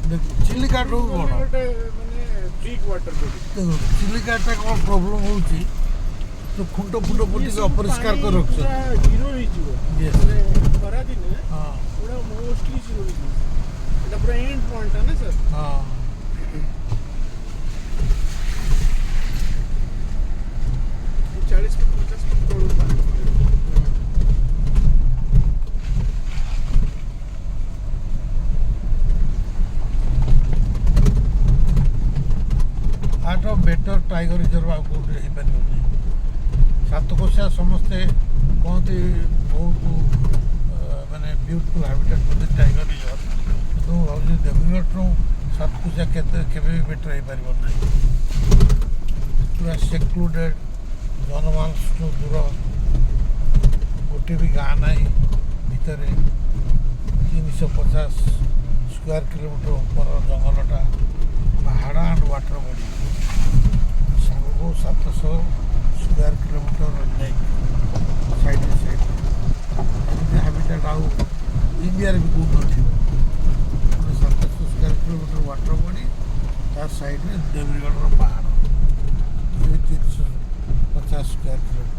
ଚିଲିକାଠୁ କ'ଣ ଗୋଟେ ମାନେ ବିଗ୍ ୱାଟର ବଡି। ଦେଖନ୍ତୁ ଚିଲିକାଟା କ'ଣ ପ୍ରୋବ୍ଲେମ୍ ହେଉଛି ତ ଖୁଣ୍ଟ ଫୁଣ୍ଟ ପୋତିକି ଅପରିଷ୍କାର କରି ରଖୁଛନ୍ତି। ହିରୋ ହେଇଯିବ Yes. ମାନେ ଖରା ଦିନେ ହଁ ପୁରା ମୋଷ୍ଟଲି ହିରୋ ହେଇଯିବ। ଏଇଟା ପୁରା ଏଣ୍ଡ ପଏଣ୍ଟଟା ନା ସାର୍। ହଁ 40 ଫୁଟ 50 ଫୁଟ ତଳକୁ ପାଣି। ଆଠ ବେଟର ଟାଇଗର ରିଜର୍ଭ ଆଉ କେଉଁଠି ହେଇପାରିବନି। ସାତକୋଶିଆ ସମସ୍ତେ କହନ୍ତି ବହୁତ ମାନେ ବ୍ୟୁଟିଫୁଲ୍ ହାବିଟାଟ୍ ବୋଲି ଟାଇଗର ରିଜର୍ଭ, କିନ୍ତୁ ମୁଁ ଭାବୁଛି ଦେବଗଡ଼ରୁ ସାତକୋଶିଆ କେବେ ବି ବେଟର ହେଇପାରିବ ନାହିଁ। ପୁରା ସେକ୍ଲୁଡେଡ଼, ଜନମାନସଠୁ ଦୂର, ଗୋଟିଏ ବି ଗାଁ ନାହିଁ ଭିତରେ। 350 ସ୍କୋୟାର କିଲୋମିଟର ଉପର ଜଙ୍ଗଲଟା, ପାହାଡ଼ ଆଣ୍ଡ ୱାଟର ବଡ଼ି, ସାଙ୍ଗକୁ 700 square kilometre lake side side. ଏମିତି ହାବିଟାଟ୍ ଆଉ ଇଣ୍ଡିଆରେ ବି କେଉଁଠି ନଥିବ। 700 ସ୍କୋୟାର କିଲୋମିଟର ୱାଟର ବଡ଼ି, ତା ସାଇଡ଼୍ରେ ଦେବଗଡ଼ର ପାହାଡ଼, 350 ସ୍କୋୟାର କିଲୋମିଟର।